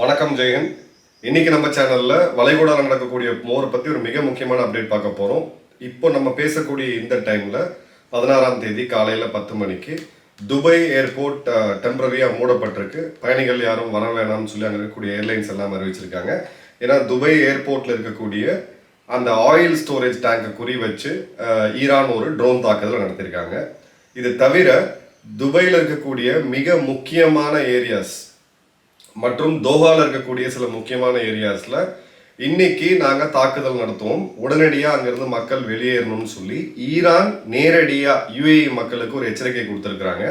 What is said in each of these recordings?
வணக்கம் ஜெயன். இன்னைக்கு நம்ம சேனல்ல வளைகுடால நடக்கக்கூடிய மோரை பத்தி ஒரு மிக முக்கியமான அப்டேட் பார்க்க போறோம். இப்போ நம்ம பேசக்கூடிய இந்த டைம்ல 16ஆம் தேதி காலையில 10 மணிக்கு துபாய் ஏர்போர்ட் டெம்பரரியா மூடப்பட்டிருக்கு. பயணிகள் யாரும் வர வேணாம்னு சொல்லி அங்கே இருக்கக்கூடிய ஏர்லைன்ஸ் எல்லாம் அறிவிச்சிருக்காங்க. ஏன்னா துபாய் ஏர்போர்ட்ல இருக்கக்கூடிய அந்த ஆயில் ஸ்டோரேஜ் டேங்கை குறி வச்சு ஈரான் ஒரு ட்ரோன் தாக்குதல் நடத்தியிருக்காங்க. இது தவிர துபாயில் இருக்கக்கூடிய மிக முக்கியமான ஏரியாஸ் மற்றும் தோஹாவில் இருக்கக்கூடிய சில முக்கியமான ஏரியாஸில் இன்னைக்கு நாங்கள் தாக்குதல் நடத்துவோம், உடனடியாக அங்கேருந்து மக்கள் வெளியேறணும்னு சொல்லி ஈரான் நேரடியாக யுஏஇ மக்களுக்கு ஒரு எச்சரிக்கை கொடுத்துருக்குறாங்க.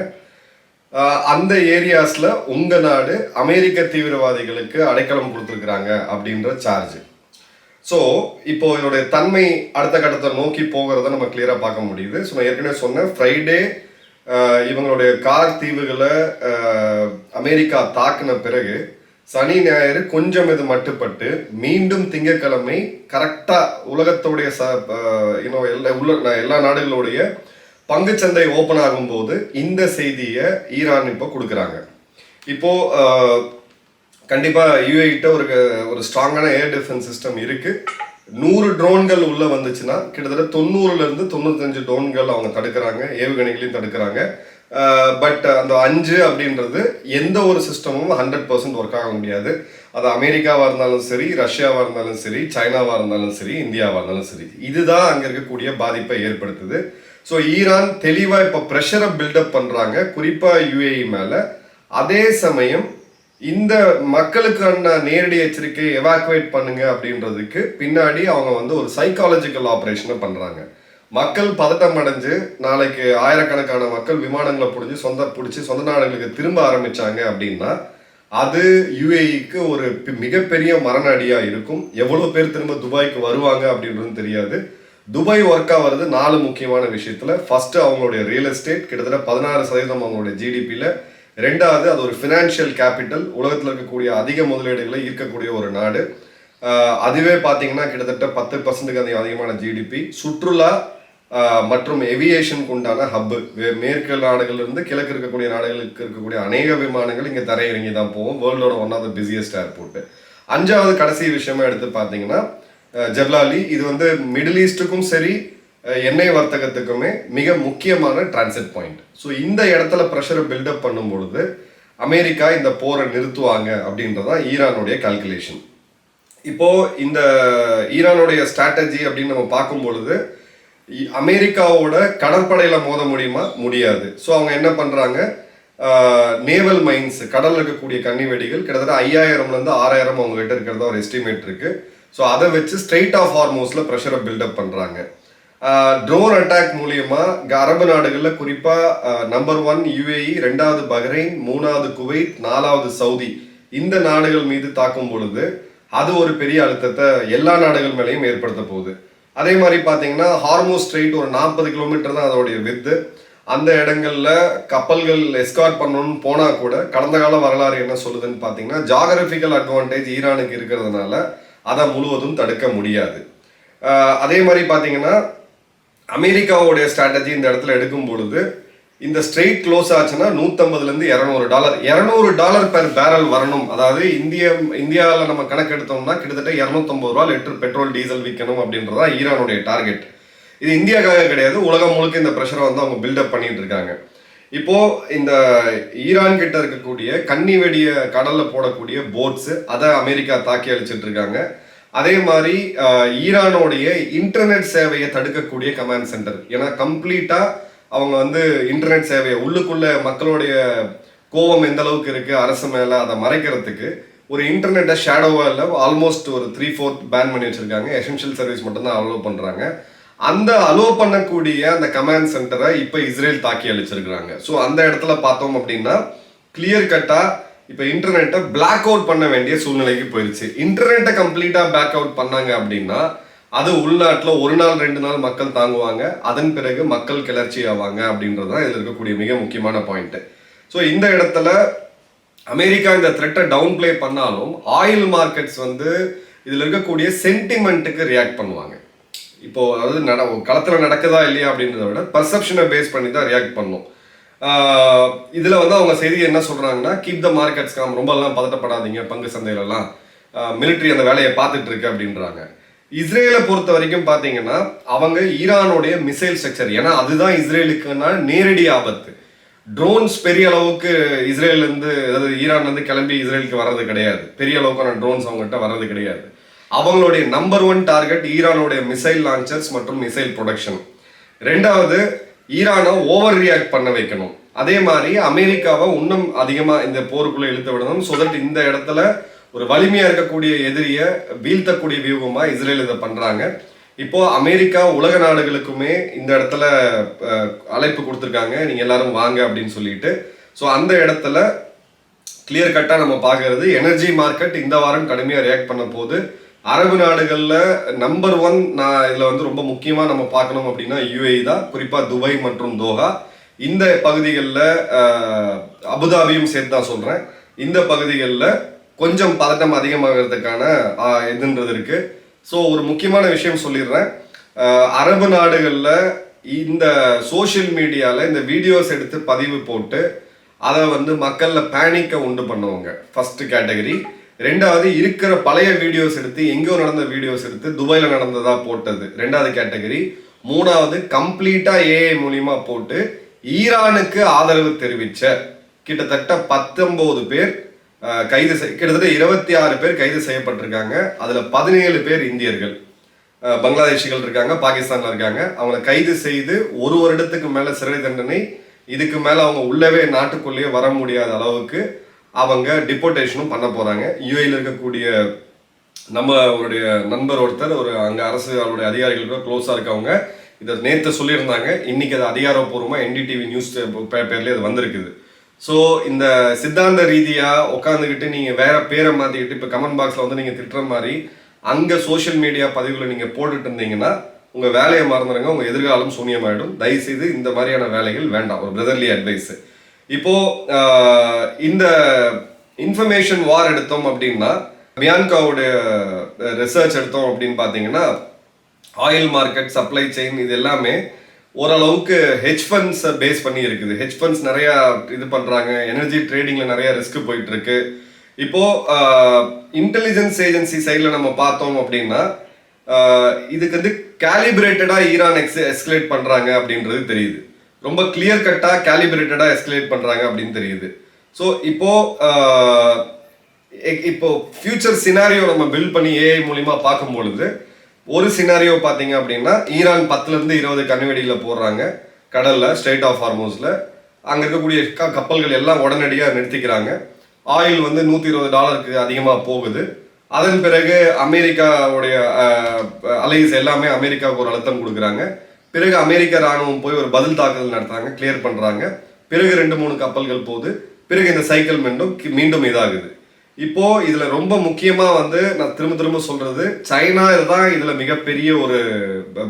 அந்த ஏரியாஸில் உங்கள் நாடு அமெரிக்க தீவிரவாதிகளுக்கு அடைக்கலம் கொடுத்துருக்குறாங்க அப்படின்ற சார்ஜ். ஸோ இப்போ இதனுடைய தன்மை அடுத்த கட்டத்தை நோக்கி போகிறத நம்ம கிளியராக பார்க்க முடியுது. ஸோ நான் ஏற்கனவே சொன்னேன், ஃப்ரைடே இவங்களுடைய கார் தீவுகளை அமெரிக்கா தாக்கின பிறகு சனி ஞாயிறு கொஞ்சம் இது மட்டுப்பட்டு மீண்டும் திங்கட்கிழமை கரெக்டாக உலகத்துடைய எல்லா நாடுகளுடைய பங்குச்சந்தை ஓப்பன் ஆகும்போது இந்த செய்தியை ஈரான் இப்போ கொடுக்குறாங்க. இப்போ கண்டிப்பாக யூஏகிட்ட ஒரு ஸ்ட்ராங்கான ஏர் டிஃபென்ஸ் சிஸ்டம் இருக்குது. 100 ட்ரோன்கள் உள்ளே வந்துச்சுன்னா கிட்டத்தட்ட 90லேருந்து 95 ட்ரோன்கள் அவங்க தடுக்கிறாங்க, ஏவுகணைகளையும் தடுக்கிறாங்க. பட் அந்த 5 அப்படின்றது எந்த ஒரு சிஸ்டமும் 100% ஒர்க் ஆக முடியாது. அது அமெரிக்காவாக இருந்தாலும் சரி, ரஷ்யாவாக இருந்தாலும் சரி, சைனாவாக இருந்தாலும் சரி, இந்தியாவாக இருந்தாலும் சரி, இதுதான் அங்கே இருக்கக்கூடிய பாதிப்பை ஏற்படுத்துது. ஸோ ஈரான் தெளிவாக இப்போ ப்ரெஷரை பில்டப் பண்ணுறாங்க, குறிப்பாக யுஏஇ மேலே. அதே சமயம் இந்த மக்களுக்கான நேரடி எச்சரிக்கை எவாக்குவேட் பண்ணுங்க அப்படின்றதுக்கு பின்னாடி அவங்க ஒரு சைக்காலஜிக்கல் ஆப்ரேஷனை பண்றாங்க. மக்கள் பதட்டம் அடைஞ்சு நாளைக்கு ஆயிரக்கணக்கான மக்கள் விமானங்களை பிடிச்சி சொந்த நாடுகளுக்கு திரும்ப ஆரம்பிச்சாங்க அப்படின்னா அது யுஏஇக்கு ஒரு மிகப்பெரிய மரண அடியா இருக்கும். எவ்வளவு பேர் திரும்ப துபாய்க்கு வருவாங்க அப்படின்றது தெரியாது. துபாய் ஒர்க் ஆகிறது 4 முக்கியமான விஷயத்துல. ஃபர்ஸ்ட் அவங்களுடைய ரியல் எஸ்டேட், கிட்டத்தட்ட 16% அவங்களுடைய ஜிடிபியில. ரெண்டாவது, அது ஒரு ஃபினான்ஷியல் கேபிட்டல், உலகத்தில் இருக்கக்கூடிய அதிக முதலீடுகளை ஈர்க்கக்கூடிய ஒரு நாடு. அதுவே பார்த்தீங்கன்னா கிட்டத்தட்ட 10% அதிகமான ஜிடிபி. சுற்றுலா மற்றும் ஏவியேஷனுக்கு உண்டான ஹப்பு. மேற்கு நாடுகளிலிருந்து கிழக்கு இருக்கக்கூடிய நாடுகளுக்கு இருக்கக்கூடிய அநேக விமானங்கள் இங்கே தரையிறங்கி தான் போகும். வேர்ல்டோட one of the busiest airport. 5வது கடைசி விஷயமா எடுத்து பார்த்தீங்கன்னா ஜப்லாலி. இது மிடில் ஈஸ்ட்டுக்கும் சரி, எண்ணெய் வர்த்தகத்துக்குமே மிக முக்கியமான டிரான்சிட் பாயிண்ட். ஸோ இந்த இடத்துல ப்ரெஷரை பில்டப் பண்ணும் பொழுது அமெரிக்கா இந்த போரை நிறுத்துவாங்க அப்படின்றதான் ஈரானுடைய கால்குலேஷன். இப்போ இந்த ஈரானுடைய ஸ்ட்ராட்டஜி அப்படின்னு நம்ம பார்க்கும் பொழுது அமெரிக்காவோட கடற்படையில மோத முடியுமா? முடியாது. ஸோ அவங்க என்ன பண்றாங்க, நேவல் மைன்ஸ், கடல் இருக்கக்கூடிய கன்னி வெடிகள் கிட்டத்தட்ட 5000லேருந்து 6000 அவங்க கிட்ட இருக்கிறதா ஒரு எஸ்டிமேட் இருக்கு. ஸோ அதை வச்சு ஸ்ட்ரெயிட் ஆஃப் ஹார்மோஸ்ல ப்ரெஷரை பில்டப் பண்றாங்க. ட்ரோன் அட்டாக் மூலியமா அரபு நாடுகளில் குறிப்பாக நம்பர் 1 யுஏஇ, 2வது பஹ்ரைன், 3வது குவைத், 4வது சவுதி, இந்த நாடுகள் மீது தாக்கும் பொழுது அது ஒரு பெரிய அழுத்தத்தை எல்லா நாடுகள் மேலேயும் ஏற்படுத்த போகுது. அதே மாதிரி பார்த்தீங்கன்னா ஹார்மோஸ் ஸ்ட்ரெயிட் ஒரு 40 கிலோமீட்டர் தான் அதோடைய வித்து. அந்த இடங்கள்ல கப்பல்கள் எஸ்கார்ட் பண்ணணும்னு போனால் கூட கடந்த கால வரலாறு என்ன சொல்லுதுன்னு பார்த்தீங்கன்னா ஜாகிரபிக்கல் அட்வான்டேஜ் ஈரானுக்கு இருக்கிறதுனால அதை முழுவதும் தடுக்க முடியாது. அதே மாதிரி பார்த்தீங்கன்னா அமெரிக்காவுடைய ஸ்ட்ராட்டஜி இந்த இடத்துல எடுக்கும் பொழுது இந்த ஸ்ட்ரெயிட் க்ளோஸ் ஆச்சுன்னா $150லேருந்து $200 பெர் பேரல் வரணும். அதாவது இந்தியாவில் நம்ம கணக்கு எடுத்தோம்னா கிட்டத்தட்ட $250 லிட்டர் பெட்ரோல் டீசல் விற்கணும் அப்படின்றதா ஈரானுடைய டார்கெட். இது இந்தியாக்காக கிடையாது, உலகம் முழுக்க இந்த ப்ரெஷரை அவங்க பில்டப் பண்ணிட்டு இருக்காங்க. இப்போ இந்த ஈரான் கிட்ட இருக்கக்கூடிய கன்னி வெடிய கடல்ல போடக்கூடிய போட்ஸ், அதை அமெரிக்கா தாக்கி அழிச்சிட்டு இருக்காங்க. அதே மாதிரி ஈரானோடைய இன்டர்நெட் சேவையை தடுக்கக்கூடிய கமாண்ட் சென்டர். ஏன்னா கம்ப்ளீட்டா அவங்க இன்டர்நெட் சேவையை உள்ளுக்குள்ள மக்களுடைய கோபம் எந்த அளவுக்கு இருக்கு அரசு மேல, அதை மறைக்கிறதுக்கு ஒரு இன்டர்நெட்டை ஷேடோவா இல்லை, ஆல்மோஸ்ட் ஒரு 3/4 பேன் பண்ணி வச்சிருக்காங்க. எசென்ஷியல் சர்வீஸ் மட்டும்தான் அலோவ் பண்றாங்க. அந்த அலோவ் பண்ணக்கூடிய அந்த கமாண்ட் சென்டரை இப்போ இஸ்ரேல் தாக்கி அழிச்சிருக்கிறாங்க. ஸோ அந்த இடத்துல பார்த்தோம் அப்படின்னா கிளியர் கட்டா இப்போ இன்டர்நெட்டை பிளாக் அவுட் பண்ண வேண்டிய சூழ்நிலைக்கு போயிடுச்சு. இன்டர்நெட்டை கம்ப்ளீட்டா பேக் அவுட் பண்ணாங்க அப்படின்னா அது உள்நாட்டில் 1 நாள் 2 நாள் மக்கள் தாங்குவாங்க, அதன் பிறகு மக்கள் கிளர்ச்சி ஆவாங்க அப்படின்றதான் இதில் இருக்கக்கூடிய மிக முக்கியமான பாயிண்ட். ஸோ இந்த இடத்துல அமெரிக்கா இந்த த்ரெட்டை டவுன் பிளே பண்ணாலும் ஆயில் மார்க்கெட்ஸ் இதில் இருக்கக்கூடிய சென்டிமெண்ட்டுக்கு ரியாக்ட் பண்ணுவாங்க. இப்போ அதாவது களத்தில் நடக்குதா இல்லையா அப்படின்றத விட பர்செப்ஷனை பேஸ் பண்ணி தான் ரியாக்ட் பண்ணும். இதில் வந்து அவங்க செய்தி என்ன சொல்கிறாங்கன்னா, கீப் த மார்க்கெட்ஸ் காம், ரொம்பலாம் பதட்டப்படாதீங்க பங்கு சந்தையிலலாம், மிலிட்ரி அந்த வேலையை பார்த்துட்டு இருக்கு அப்படின்றாங்க. இஸ்ரேலை பொறுத்த வரைக்கும் பார்த்தீங்கன்னா அவங்க ஈரானுடைய மிசைல் ஸ்ட்ரக்சர், ஏன்னா அதுதான் இஸ்ரேலுக்குன்னா நேரடி ஆபத்து. ட்ரோன்ஸ் பெரிய அளவுக்கு இஸ்ரேல்லேருந்து, அதாவது ஈரான்லேருந்து கிளம்பி இஸ்ரேலுக்கு வர்றது கிடையாது. பெரிய அளவுக்கான ட்ரோன்ஸ் அவங்ககிட்ட வர்றது கிடையாது. அவங்களுடைய நம்பர் 1 டார்கெட் ஈரானுடைய மிசைல் லான்ச்சர்ஸ் மற்றும் மிசைல் ப்ரொடக்ஷன். ரெண்டாவது, ஈரானை ஓவர் ரியாக்ட் பண்ண வைக்கணும். அதே மாதிரி அமெரிக்காவை இன்னும் அதிகமாக இந்த போருக்குள்ளே இழுத்து விடணும். ஸோ தட் இந்த இடத்துல ஒரு வலிமையா இருக்கக்கூடிய எதிரியை வீழ்த்தக்கூடிய வியூகமா இஸ்ரேல் இதை பண்றாங்க. இப்போ அமெரிக்கா உலக நாடுகளுக்குமே இந்த இடத்துல அழைப்பு கொடுத்துருக்காங்க, நீங்க எல்லாரும் வாங்க அப்படின்னு சொல்லிட்டு. ஸோ அந்த இடத்துல கிளியர் கட்டா நம்ம பார்க்கறது, எனர்ஜி மார்க்கெட் இந்த வாரம் கடுமையாக ரியாக்ட் பண்ண போது. அரபு நாடுகளில் நம்பர் 1 நான் இதில் வந்து ரொம்ப முக்கியமாக நம்ம பார்க்கணும் அப்படின்னா UAE தான், குறிப்பாக துபாய் மற்றும் தோஹா. இந்த பகுதிகளில் அபுதாபியும் சேர்த்து தான் சொல்கிறேன். இந்த பகுதிகளில் கொஞ்சம் பதட்டம் அதிகமாகிறதுக்கான இதுன்றது இருக்கு. ஸோ ஒரு முக்கியமான விஷயம் சொல்லிடுறேன். அரபு நாடுகளில் இந்த சோஷியல் மீடியாவில் இந்த வீடியோஸ் எடுத்து பதிவு போட்டு அதை வந்து மக்களில் பேனிக்கை உண்டு பண்ணுவாங்க, ஃபர்ஸ்ட் கேட்டகரி. ரெண்டாவது, இருக்கிற பழைய வீடியோஸ் எடுத்து, எங்கேயோ நடந்த வீடியோஸ் எடுத்து துபாயில் நடந்ததா போட்டது, ரெண்டாவது கேட்டகரி. மூணாவது, கம்ப்ளீட்டா AI மூலியமா போட்டு ஈரானுக்கு ஆதரவு தெரிவிச்ச கிட்டத்தட்ட 19 பேர் கைது கிட்டத்தட்ட 26 பேர் கைது செய்யப்பட்டிருக்காங்க. அதுல 17 பேர் இந்தியர்கள், பங்களாதேஷிகள் இருக்காங்க, பாகிஸ்தான்ல இருக்காங்க. அவங்களை கைது செய்து 1 வருடத்துக்கு மேல சிறை தண்டனை, இதுக்கு மேல அவங்க உள்ளவே நாட்டுக்குள்ளேயே வர முடியாத அளவுக்கு அவங்க டிபோர்டேஷனும் பண்ண போறாங்க. UAE இருக்கக்கூடிய நம்மளுடைய நண்பர் ஒருத்தர், ஒரு அங்க அரசு அவருடைய அதிகாரிகளுக்கு க்ளோஸா இருக்கவங்க இதை நேற்று சொல்லியிருந்தாங்க. இன்னைக்கு அது அதிகாரப்பூர்வமாக NDTV நியூஸ் பேப்பர்லேயே அது வந்திருக்குது. ஸோ இந்த சித்தாந்த ரீதியாக உட்காந்துக்கிட்டு நீங்கள் வேற பேரை மாற்றிக்கிட்டு இப்போ கமெண்ட் பாக்ஸில் வந்து நீங்கள் திட்டுற மாதிரி அங்கே சோஷியல் மீடியா பதிவுகளை நீங்கள் போட்டுட்டு இருந்தீங்கன்னா உங்கள் வேலையை மறந்துடுங்க, உங்கள் எதிர்காலம் சூன்யமாயிடும். தயவுசெய்து இந்த மாதிரியான வேலைகள் வேண்டாம். ஒரு பிரதர்லி அட்வைஸ். இப்போ இந்த இன்ஃபர்மேஷன் வார் எடுத்தோம் அப்படின்னா, பியான்காவுடைய ரிசர்ச் எடுத்தோம் அப்படின்னு பார்த்தீங்கன்னா, ஆயில் மார்க்கெட், சப்ளை செயின், இது எல்லாமே ஓரளவுக்கு ஹெட்ஜ் ஃபண்ட்ஸ் பேஸ் பண்ணி இருக்குது. ஹெட்ஜ் ஃபண்ட்ஸ் நிறையா இது பண்ணுறாங்க, எனர்ஜி ட்ரேடிங்கில் நிறைய ரிஸ்க் போயிட்டு இருக்கு. இப்போ இன்டெலிஜென்ஸ் ஏஜென்சி சைடில் நம்ம பார்த்தோம் அப்படின்னா இதுக்கு வந்து கேலிபிரேட்டடாக ஈரான் எஸ்கலேட் பண்ணுறாங்க அப்படின்றது தெரியுது. ரொம்ப கிளியர் கட்டாக கேலிபிரேட்டடாக எஸ்கலேட் பண்ணுறாங்க அப்படின்னு தெரியுது. ஸோ இப்போ ஃபியூச்சர் சினாரியோ நம்ம பில்ட் பண்ணி AI மூலிமா பார்க்கும்பொழுது, ஒரு சினாரியோ பார்த்தீங்க அப்படின்னா ஈரான் 10லேருந்து 20 கண்ணிவெடியில் போடுறாங்க கடலில், ஸ்ட்ரெயிட் ஆஃப் ஹார்மோஸில். அங்கே இருக்கக்கூடிய கப்பல்கள் எல்லாம் உடனடியாக நிறுத்திக்கிறாங்க. ஆயில் வந்து $120 அதிகமாக போகுது. அதன் பிறகு அமெரிக்காவுடைய அலைஸ் எல்லாமே அமெரிக்காவுக்கு ஒரு அழுத்தம் கொடுக்குறாங்க. பிறகு அமெரிக்க ராணுவம் போய் ஒரு பதில் தாக்குதல் நடத்துறாங்க, கிளியர் பண்ணுறாங்க. பிறகு 2-3 கப்பல்கள் போகுது. பிறகு இந்த சைக்கிள் மீண்டும் இதாகுது. இப்போ இதுல ரொம்ப முக்கியமா வந்து நான் திரும்ப திரும்ப சொல்றது, சைனா தான் இதுல மிகப்பெரிய ஒரு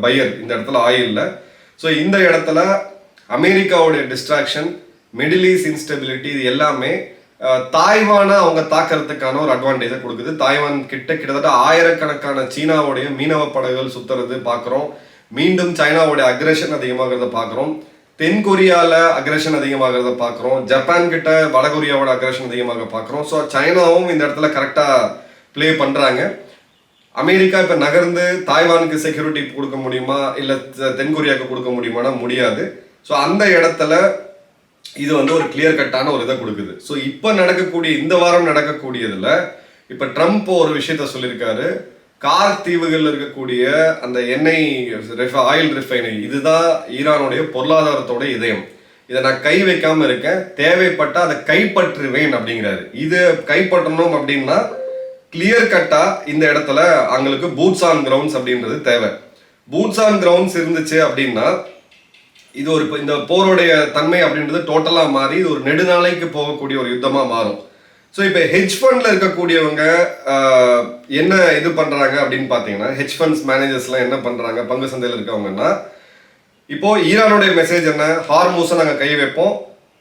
பையர் இந்த இடத்துல ஆயில்ல. ஸோ இந்த இடத்துல அமெரிக்காவுடைய டிஸ்ட்ராக்ஷன், மிடில் ஈஸ்ட் இன்ஸ்டெபிலிட்டி, இது எல்லாமே தாய்வானை அவங்க தாக்கிறதுக்கான ஒரு அட்வான்டேஜை கொடுக்குது. தாய்வான் கிட்டத்தட்ட ஆயிரக்கணக்கான சீனாவுடைய மீனவ படகுகள் சுத்துறது பார்க்குறோம். மீண்டும் சைனாவுடைய அக்ரெஷன் அதிகமாகிறத பார்க்குறோம். தென்கொரியாவில் அக்ரெஷன் அதிகமாகிறத பார்க்குறோம். ஜப்பான் கிட்ட வடகொரியாவோட அக்ரெஷன் அதிகமாக பார்க்குறோம். ஸோ சைனாவும் இந்த இடத்துல கரெக்டாக ப்ளே பண்ணுறாங்க. அமெரிக்கா இப்போ நகர்ந்து தாய்வானுக்கு செக்யூரிட்டி கொடுக்க முடியுமா, இல்லை தென்கொரியாவுக்கு கொடுக்க முடியுமானா முடியாது. ஸோ அந்த இடத்துல இது வந்து ஒரு கிளியர் கட்டான ஒரு இதை கொடுக்குது. ஸோ இப்போ நடக்கக்கூடிய, இந்த வாரம் நடக்கக்கூடியதில் இப்போ ட்ரம்ப் ஒரு விஷயத்த சொல்லியிருக்காரு. கார் தீவுகளில் இருக்கக்கூடிய அந்த எண்ணெய் ஆயில் ரிஃபைனரி, இதுதான் ஈரானுடைய பொருளாதாரத்தோட இதயம். இதை நான் கை வைக்காம இருக்கேன், தேவைப்பட்டா அதை கைப்பற்றுவேன் அப்படிங்கிறாரு. இது கைப்பற்றணும் அப்படின்னா கிளியர் கட்டா இந்த இடத்துல அவங்களுக்கு பூட்ஸ் ஆன் கிரவுண்ட்ஸ் அப்படின்றது தேவை. பூட்ஸ் ஆன் கிரவுண்ட்ஸ் இருந்துச்சு அப்படின்னா இது ஒரு இந்த போருடைய தன்மை அப்படின்றது டோட்டலா மாறி இது ஒரு நெடுநாளைக்கு போகக்கூடிய ஒரு யுத்தமா மாறும். ஸோ இப்போ ஹெட்ஜ் ஃபண்டில் இருக்கக்கூடியவங்க என்ன இது பண்ணுறாங்க அப்படின்னு பார்த்தீங்கன்னா, ஹெட்ஜ் ஃபண்ட்ஸ் மேனேஜர்ஸ்லாம் என்ன பண்ணுறாங்க, பங்கு சந்தையில் இருக்கவங்கன்னா, இப்போ ஈரானுடைய மெசேஜ் என்ன, ஹார்மூஸை நாங்கள் கை வைப்போம்,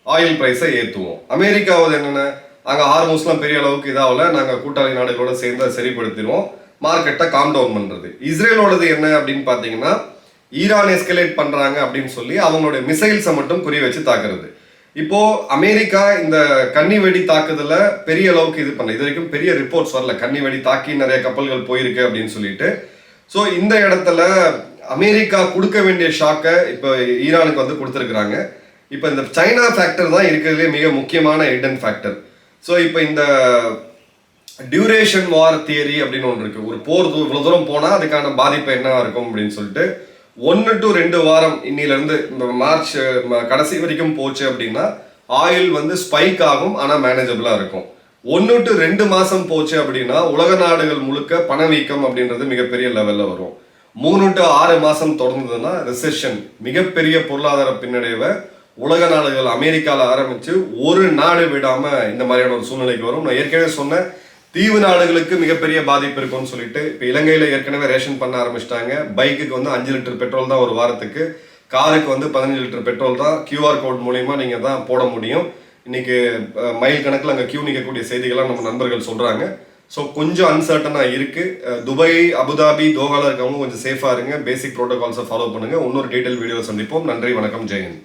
ஆயில் ப்ரைஸை ஏற்றுவோம். அமெரிக்காவது என்னென்ன, அங்கே ஹார்மூஸ்லாம் பெரிய அளவுக்கு இதாகல, நாங்கள் கூட்டாளி நாடுகளோட சேர்ந்து அதை சரிப்படுத்திடுவோம், மார்க்கெட்டை காம் டவுன் பண்ணுறது. இஸ்ரேலோடது என்ன அப்படின்னு பார்த்தீங்கன்னா, ஈரான் எஸ்கலேட் பண்ணுறாங்க அப்படின்னு சொல்லி அவங்களுடைய மிசைல்ஸை மட்டும் குறி வச்சு தாக்குறது. இப்போ அமெரிக்கா இந்த கன்னி வெடி தாக்குதல பெரிய அளவுக்கு இது பண்ணல. இது வரைக்கும் பெரிய ரிப்போர்ட்ஸ் வரல, கன்னி வெடி தாக்கி நிறைய கப்பல்கள் போயிருக்கு அப்படின்னு சொல்லிட்டு. ஸோ இந்த இடத்துல அமெரிக்கா கொடுக்க வேண்டிய ஷாக்கை இப்போ ஈரானுக்கு வந்து கொடுத்துருக்குறாங்க. இப்போ இந்த சைனா ஃபேக்டர் தான் இருக்கிறதுலே மிக முக்கியமான ஹிடன் ஃபேக்டர். ஸோ இப்போ இந்த டியூரேஷன் வார் தியரி அப்படின்னு ஒன்று இருக்கு. ஒரு போர் இவ்வளோ தூரம் போனால் அதுக்கான பாதிப்பு என்ன இருக்கும் அப்படின்னு சொல்லிட்டு 1 to 2 வாரம் இன்னிலிருந்து இந்த மார்ச் கடைசி வரைக்கும் போச்சு அப்படின்னா ஆயில் வந்து ஸ்பைக் ஆகும், ஆனால் மேனேஜபிளாக இருக்கும். 1 to 2 மாதம் போச்சு அப்படின்னா உலக நாடுகள் முழுக்க பணவீக்கம் அப்படின்றது மிகப்பெரிய லெவலில் வரும். 3 to 6 மாதம் தொடர்ந்ததுன்னா ரிசெஷன், மிகப்பெரிய பொருளாதார பின்னடைவை உலக நாடுகள் அமெரிக்காவில் ஆரம்பித்து ஒரு நாடு விடாமல் இந்த மாதிரியான ஒரு சூழ்நிலைக்கு வரும். நான் ஏற்கனவே சொன்னேன், தீவு நாடுகளுக்கு மிகப்பெரிய பாதிப்பு இருக்கும்னு சொல்லிட்டு. இப்போ இலங்கையில் ஏற்கனவே ரேஷன் பண்ண ஆரம்பிச்சிட்டாங்க. பைக்குக்கு வந்து 5 லிட்டர் பெட்ரோல் தான் ஒரு வாரத்துக்கு, காருக்கு வந்து 15 லிட்டர் பெட்ரோல் தான். கியூஆர் கோட் மூலிமா நீங்கள் தான் போட முடியும். இன்னைக்கு மைல் கணக்கில் அங்கே கியூ நிற்கக்கூடிய செய்திகள்லாம் நம்ம நண்பர்கள் சொல்கிறாங்க. ஸோ கொஞ்சம் அன்சர்டனாக இருக்குது. துபாய், அபுதாபி, தோஹாவில் இருக்கவங்க கொஞ்சம் சேஃபாக இருங்க. பேசிக் ப்ரோட்டோகால்ஸை ஃபாலோ பண்ணுங்கள். இன்னொரு டீட்டெயில் வீடியோ சந்திப்போம். நன்றி, வணக்கம், ஜெயன்.